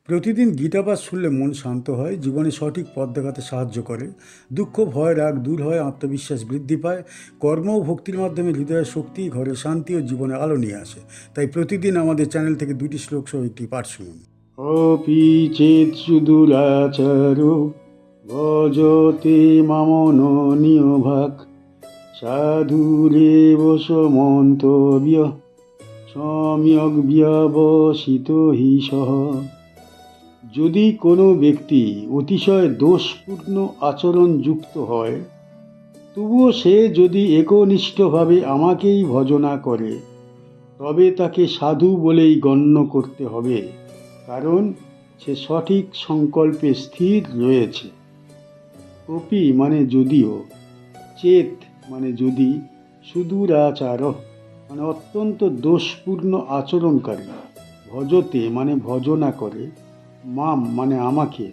প্রতিদিন গীতাপাঠ শুনলে মন শান্ত হয়, জীবনে সঠিক পথ দেখাতে সাহায্য করে। দুঃখ, ভয়, রাগ দূর হয়, আত্মবিশ্বাস বৃদ্ধি পায়। কর্ম ও ভক্তির মাধ্যমে হৃদয়ের শক্তি, ঘরে শান্তি ও জীবনে আলো নিয়ে আসে। তাই প্রতিদিন আমাদের চ্যানেল থেকে 2টি শ্লোক সহ একটি পাঠ শুনুন। অপি চেৎ সুদূরাচারো ভজতে মামননীয়ভাক্ সাধুরেব সমন্তব্য সম্যক ব্যবসিত হি সহ। যদি কোনো ব্যক্তি অতিশয় দোষপূর্ণ আচরণ যুক্ত হয়, তবুও সে যদি একনিষ্ঠভাবে আমাকেই ভজনা করে, তবে তাকে সাধু বলেই গণ্য করতে হবে, কারণ সে সঠিক সংকল্পে স্থির রয়েছে। অপি মানে যদিও, চেত মানে যদি, সুদূরাচার মানে অত্যন্ত দোষপূর্ণ আচরণকারী, ভজতে মানে ভজনা করে, মাম মানে আমাকে,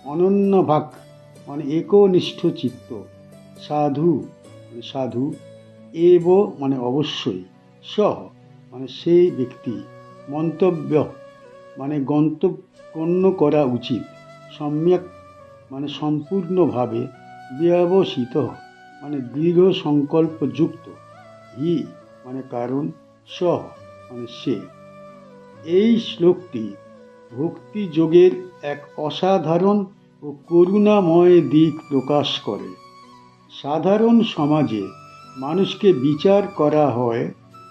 অনন্যভাগ মানে একনিষ্ঠ চিত্ত, সাধু মানে সাধু, এব মানে অবশ্যই, সহ মানে সেই ব্যক্তি, মন্তব্য মানে গণ্য করা উচিত, সম্যক মানে সম্পূর্ণভাবে, ব্যবসিত মানে দৃঢ় সংকল্পযুক্ত, হি মানে কারণ, সহ মানে সে। এই শ্লোকটি ভক্তি যোগের এক অসাধারণ ও করুণাময় দিক প্রকাশ করে। সাধারণ সমাজে মানুষকে বিচার করা হয়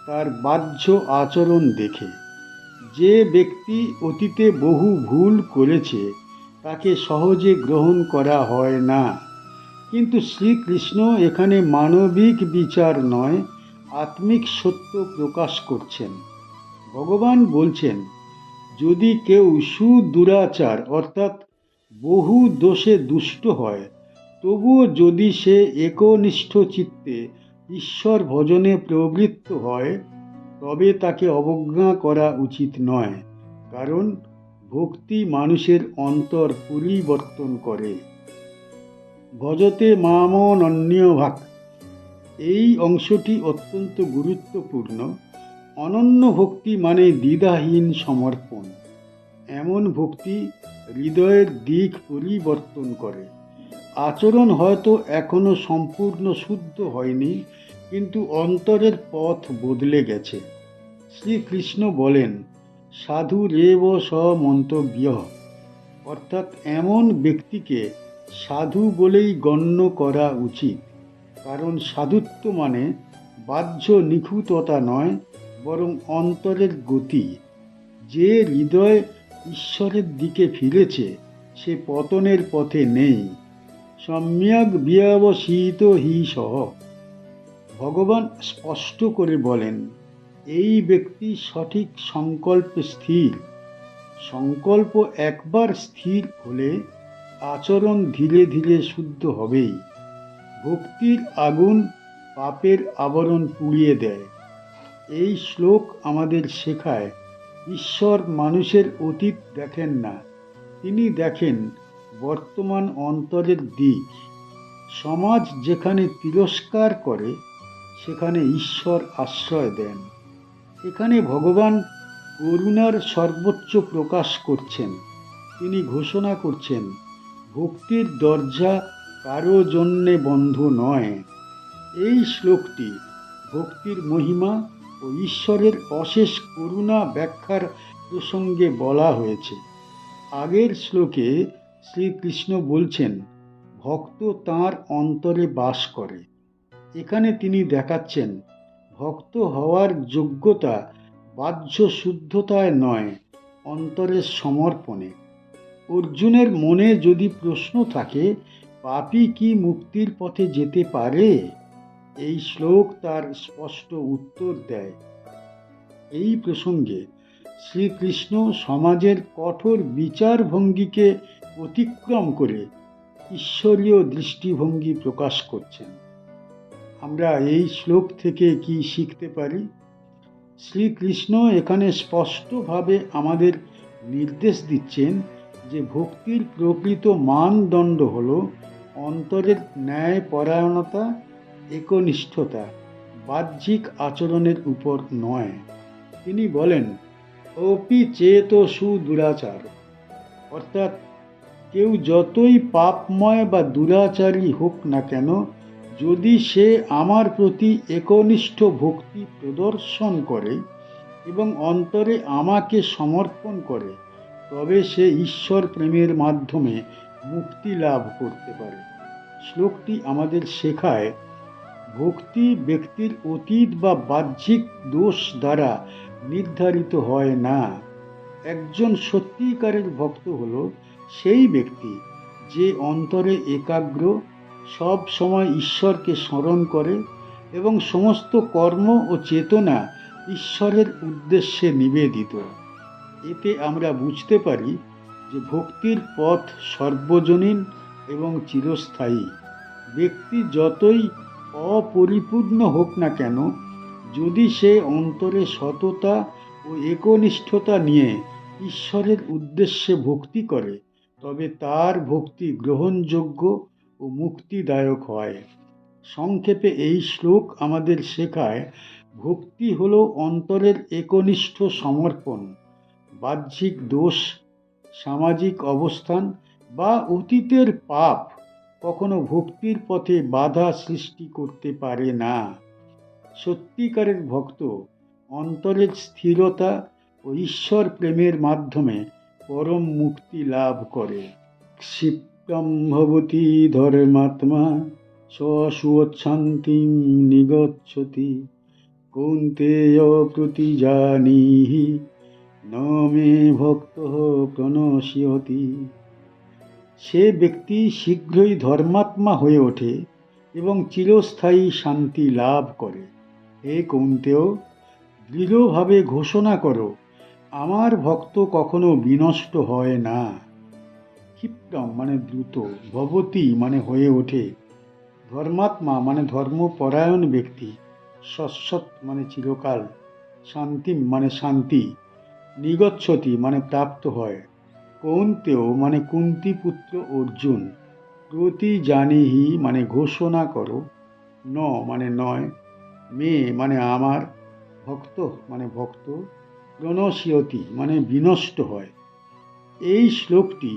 তার বাহ্য আচরণ দেখে। যে ব্যক্তি অতীতে বহু ভুল করেছে তাকে সহজে গ্রহণ করা হয় না, কিন্তু শ্রীকৃষ্ণ এখানে মানবিক বিচার নয়, আত্মিক সত্য প্রকাশ করছেন। ভগবান বলছেন, যদি কেউ সুদুরাচার অর্থাৎ বহু দোষে দুষ্ট হয়, তবুও যদি সে একনিষ্ঠ চিত্তে ঈশ্বর ভজনে প্রবৃত্ত হয়, তবে তাকে অবজ্ঞা করা উচিত নয়, কারণ ভক্তি মানুষের অন্তর পরিবর্তন করে। ভজতে মামনন্যভাক্, এই অংশটি অত্যন্ত গুরুত্বপূর্ণ। অনন্য ভক্তি মানে দ্বিধাহীন সমর্পণ। এমন ভক্তি হৃদয়ের দিক পরিবর্তন করে। আচরণ হয়তো এখনো সম্পূর্ণ শুদ্ধ হয়নি, কিন্তু অন্তরের পথ বদলে গেছে। শ্রীকৃষ্ণ বলেন, সাধু রেব সমন্তব্য, অর্থাৎ এমন ব্যক্তিকে সাধু বলেই গণ্য করা উচিত, কারণ সাধুত্ব মানে বাহ্য নিখুঁততা নয়, বরং অন্তরের গতি। যে হৃদয় ঈশ্বরের দিকে ফিরেছে সে পতনের পথে নেই। সম্যক ব্যবসিত হি সহ, ভগবান স্পষ্ট করে বলেন, এই ব্যক্তি সঠিক সংকল্পে স্থির। সংকল্প একবার স্থির হলে আচরণ ধীরে ধীরে শুদ্ধ হবেই। ভক্তির আগুন পাপের আবরণ পুড়িয়ে দেয়। এই শ্লোক আমাদের শেখায়, ঈশ্বর মানুষের অতীত দেখেন না, তিনি দেখেন বর্তমান অন্তরের দিক। সমাজ যেখানে তিরস্কার করে, সেখানে ঈশ্বর আশ্রয় দেন। এখানে ভগবান করুণার সর্বোচ্চ প্রকাশ করছেন। তিনি ঘোষণা করছেন, ভক্তির দরজা কারো জন্যে বন্ধ নয়। এই শ্লোকটি ভক্তির মহিমা ও ঈশ্বরের অশেষ করুণা ব্যাখ্যার প্রসঙ্গে বলা হয়েছে। আগের শ্লোকে শ্রীকৃষ্ণ বলছেন, ভক্ত তাঁর অন্তরে বাস করে। এখানে তিনি দেখাচ্ছেন, ভক্ত হওয়ার যোগ্যতা বাহ্য শুদ্ধতায় নয়, অন্তরের সমর্পণে। অর্জুনের মনে যদি প্রশ্ন থাকে, পাপী কি মুক্তির পথে যেতে পারে, এই শ্লোক তার স্পষ্ট উত্তর দেয়। এই প্রসঙ্গে শ্রীকৃষ্ণ সমাজের কঠোর বিচারভঙ্গিকে অতিক্রম করে ঈশ্বরীয় দৃষ্টিভঙ্গি প্রকাশ করছেন। আমরা এই শ্লোক থেকে কি শিখতে পারি? শ্রীকৃষ্ণ এখানে স্পষ্টভাবে আমাদের নির্দেশ দিচ্ছেন যে ভক্তির প্রকৃত মানদণ্ড হল অন্তরের ন্যায়পরায়ণতা, একনিষ্ঠতা, বাহ্যিক আচরণের উপর নয়। তিনি বলেন, অপি চেত সুদুরাচার, অর্থাৎ কেউ যতই পাপময় বা দুরাচারী হোক না কেন, যদি সে আমার প্রতি একনিষ্ঠ ভক্তি প্রদর্শন করে এবং অন্তরে আমাকে সমর্পণ করে, তবে সে ঈশ্বর প্রেমের মাধ্যমে মুক্তি লাভ করতে পারে। শ্লোকটি আমাদের শেখায় ভক্তি ব্যক্তির অতীত বা বাহ্যিক দোষ দ্বারা নির্ধারিত হয় না। একজন সত্যিকারের ভক্ত হলো সেই ব্যক্তি যে অন্তরে একাগ্র, সব সময় ঈশ্বরকে স্মরণ করে এবং সমস্ত কর্ম ও চেতনা ঈশ্বরের উদ্দেশ্যে নিবেদিত। এতে আমরা বুঝতে পারি যে ভক্তির পথ সর্বজনীন এবং চিরস্থায়ী। ব্যক্তি যতই অপরিপূর্ণ হোক না কেন, যদি সে অন্তরে সততা ও একনিষ্ঠতা নিয়ে ঈশ্বরের উদ্দেশ্যে ভক্তি করে, তবে তার ভক্তি গ্রহণযোগ্য ও মুক্তিদায়ক হয়। সংক্ষেপে এই শ্লোক আমাদের শেখায় ভক্তি হলো অন্তরের একনিষ্ঠ সমর্পণ। বাহ্যিক দোষ, সামাজিক অবস্থান বা অতীতের পাপ কখনো ভক্তির পথে বাধা সৃষ্টি করতে পারে না। সত্যিকারের ভক্ত অন্তরের স্থিরতা ও ঈশ্বর প্রেমের মাধ্যমে পরম মুক্তি লাভ করে। ক্ষিপ্তম ভবতি ধর্মাত্মা স্বশুচ্ছান্তিম নিগচ্ছতি কৌন্তেয় প্রতিজানীহি ন মে ভক্ত প্রণশ্যতি। সে ব্যক্তি শীঘ্রই ধর্মাত্মা হয়ে ওঠে এবং চিরস্থায়ী শান্তি লাভ করে। হে কৌন্তেয়, দৃঢ়ভাবে ঘোষণা করো, আমার ভক্ত কখনো বিনষ্ট হয় না। ক্ষিপ্রম মানে দ্রুত, ভবতি মানে হয়ে ওঠে, ধর্মাত্মা মানে ধর্মপরায়ণ ব্যক্তি, শাশ্বত মানে চিরকাল, শান্তিম মানে শান্তি, নিগচ্ছতি মানে প্রাপ্ত হয়, কৌন্তেয় মানে কুন্তিপুত্র অর্জুন, প্রতিজানীহি মানে ঘোষণা করো, ন মানে নয়, মে মানে আমার, ভক্ত মানে ভক্ত, প্রণশ্যতি মানে বিনষ্ট হয়। এই শ্লোকটি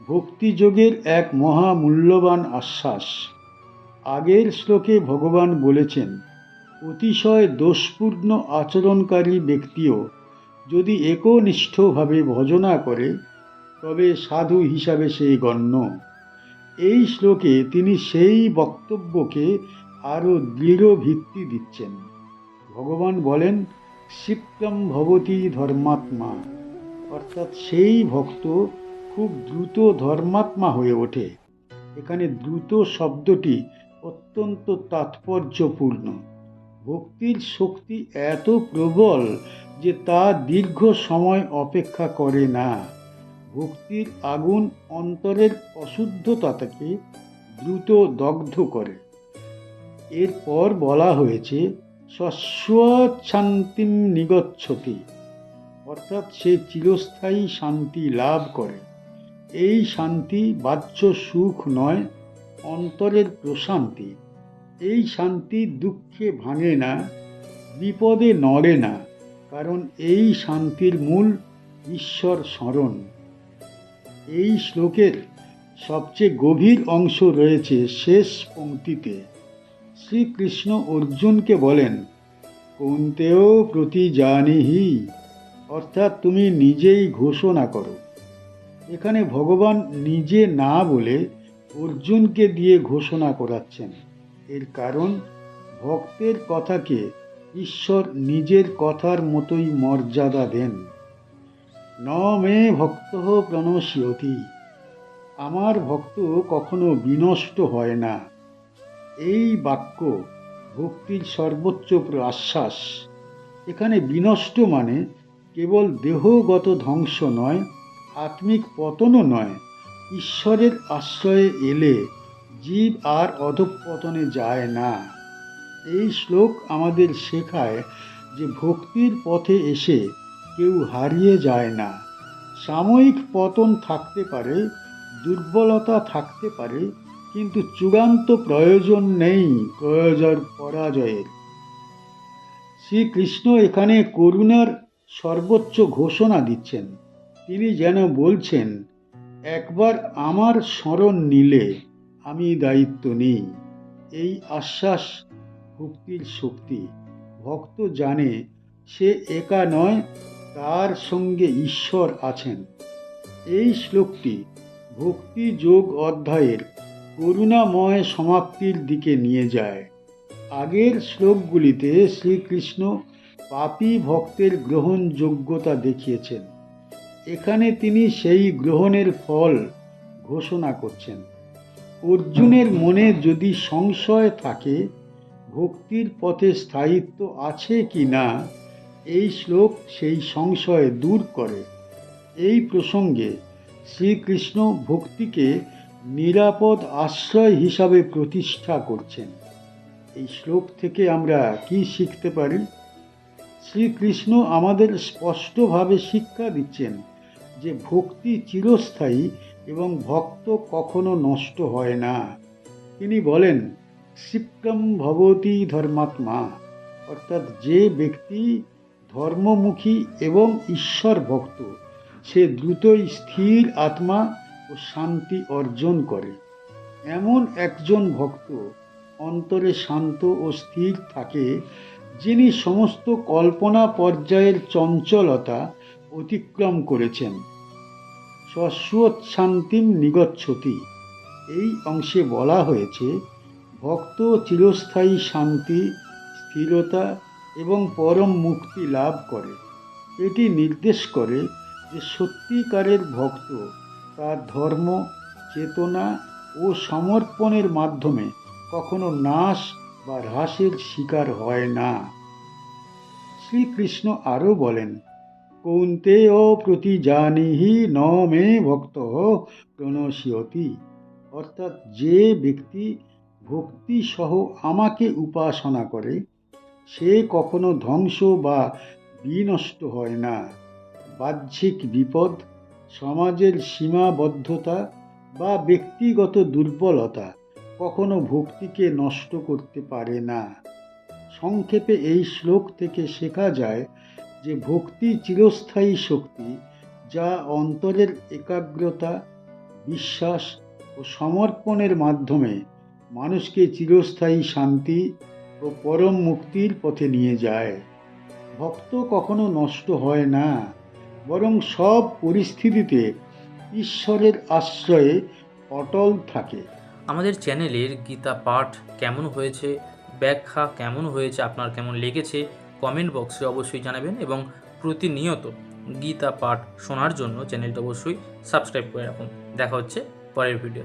ভক্তিযোগের এক মহামূল্যবান আশ্বাস। আগের শ্লোকে ভগবান বলেছেন, অতিশয় দোষপূর্ণ আচরণকারী ব্যক্তিও যদি একনিষ্ঠভাবে ভজনা করে, তবে সাধু হিসাবে সে গণ্য। এই শ্লোকে তিনি সেই বক্তব্যকে আরও দৃঢ় ভিত্তি দিচ্ছেন। ভগবান বলেন, ক্ষিপ্রম ভবতি ধর্মাত্মা, অর্থাৎ সেই ভক্ত খুব দ্রুত ধর্মাত্মা হয়ে ওঠে। এখানে দ্রুত শব্দটি অত্যন্ত তাৎপর্যপূর্ণ। ভক্তির শক্তি এত প্রবল যে তা দীর্ঘ সময় অপেক্ষা করে না। ভক্তির আগুন অন্তরের অশুদ্ধতাকে দ্রুত দগ্ধ করে। এরপর বলা হয়েছে স্বস্বচ্ছান্তিম নিগচ্ছতি, অর্থাৎ সে চিরস্থায়ী শান্তি লাভ করে। এই শান্তি বাহ্য সুখ নয়, অন্তরের প্রশান্তি। এই শান্তি দুঃখে ভাঙে না, বিপদে নড়ে না, কারণ এই শান্তির মূল ঈশ্বর স্মরণ। এই শ্লোকের সবচেয়ে গভীর অংশ রয়েছে শেষ পংক্তিতে। শ্রীকৃষ্ণ অর্জুনকে বলেন, কৌন্তেয় প্রতিজানীহি, অর্থাৎ তুমি নিজেই ঘোষণা করো। এখানে ভগবান নিজে না বলে অর্জুনকে দিয়ে ঘোষণা করাচ্ছেন। এর কারণ ভক্তের কথাকে ঈশ্বর নিজের কথার মতোই মর্যাদা দেন। ন মে ভক্ত প্রণশ্যতি, আমার ভক্ত কখনো বিনষ্ট হয় না। এই বাক্য ভক্তির সর্বোচ্চ আশ্বাস। এখানে বিনষ্ট মানে কেবল দেহগত ধ্বংস নয়, আত্মিক পতনও নয়। ঈশ্বরের আশ্রয়ে এলে জীব আর অধঃপতনে যায় না। এই শ্লোক আমাদের শেখায় যে ভক্তির পথে এসে কেউ হারিয়ে যায় না। সাময়িক পতন থাকতে পারে, দুর্বলতা থাকতে পারে, কিন্তু চূড়ান্ত প্রয়োজন নেই পরাজয়ের। শ্রীকৃষ্ণ এখানে করুণার সর্বোচ্চ ঘোষণা দিচ্ছেন। তিনি যেন বলছেন, একবার আমার স্মরণ নিলে আমি দায়িত্ব নিই। এই আশ্বাস ভক্তির শক্তি। ভক্ত জানে সে একা নয়, তার সঙ্গে ঈশ্বর আছেন। এই শ্লোকটি ভক্তি যোগ অধ্যায়ের করুণাময় সমাপ্তির দিকে নিয়ে যায়। আগের শ্লোকগুলিতে শ্রীকৃষ্ণ পাপী ভক্তের গ্রহণযোগ্যতা দেখিয়েছেন। এখানে তিনি সেই গ্রহণের ফল ঘোষণা করছেন। অর্জুনের মনে যদি সংশয় থাকে ভক্তির পথে স্থায়িত্ব আছে কি না, এই শ্লোক সেই সংশয় দূর করে। এই প্রসঙ্গে শ্রীকৃষ্ণ ভক্তিকে নিরাপদ আশ্রয় হিসাবে প্রতিষ্ঠা করছেন। এই শ্লোক থেকে আমরা কি শিখতে পারি? শ্রীকৃষ্ণ আমাদের স্পষ্টভাবে শিক্ষা দিচ্ছেন যে ভক্তি চিরস্থায়ী এবং ভক্ত কখনো নষ্ট হয় না। তিনি বলেন, ক্ষিপ্রম ভবতি ধর্মাত্মা, অর্থাৎ যে ব্যক্তি ধর্মমুখী এবং ঈশ্বর ভক্ত সে দ্রুতই স্থির আত্মা ও শান্তি অর্জন করে। এমন একজন ভক্ত অন্তরে শান্ত ও স্থির থাকে যিনি সমস্ত কল্পনা পর্যায়ের চঞ্চলতা অতিক্রম করেছেন। শান্তিম নিগচ্ছতি, এই অংশে বলা হয়েছে ভক্ত চিরস্থায়ী শান্তি, স্থিরতা এবং পরম মুক্তি লাভ করে। এটি নির্দেশ করে যে সত্যিকারের ভক্ত তার ধর্ম, চেতনা ও সমর্পণের মাধ্যমে কখনো নাশ বা হ্রাসের শিকার হয় না। শ্রীকৃষ্ণ আরও বলেন, কৌন্তেয় প্রতিজানিহি ন মে ভক্ত প্রণশ্যতি, অর্থাৎ যে ব্যক্তি ভক্তি সহ আমাকে উপাসনা করে সে কখনো ধ্বংস বা বিনষ্ট হয় না। বাহ্যিক বিপদ, সমাজের সীমাবদ্ধতা বা ব্যক্তিগত দুর্বলতা কখনো ভক্তিকে নষ্ট করতে পারে না। সংক্ষেপে এই শ্লোক থেকে শেখা যায় যে ভক্তি চিরস্থায়ী শক্তি যা অন্তরের একাগ্রতা, বিশ্বাস ও সমর্পণের মাধ্যমে মানুষকে চিরস্থায়ী শান্তি ও পরম মুক্তির পথে নিয়ে যায়। ভক্ত কখনো নষ্ট হয় না, বরং সব পরিস্থিতিতে ঈশ্বরের আশ্রয়ে অটল থাকে। আমাদের চ্যানেলের গীতা পাঠ কেমন হয়েছে, ব্যাখ্যা কেমন হয়েছে, আপনার কেমন লেগেছে কমেন্ট বক্সে অবশ্যই জানাবেন এবং প্রতিনিয়ত গীতা পাঠ শোনার জন্য চ্যানেলটা অবশ্যই সাবস্ক্রাইব করে রাখুন। দেখা হচ্ছে পরের ভিডিও।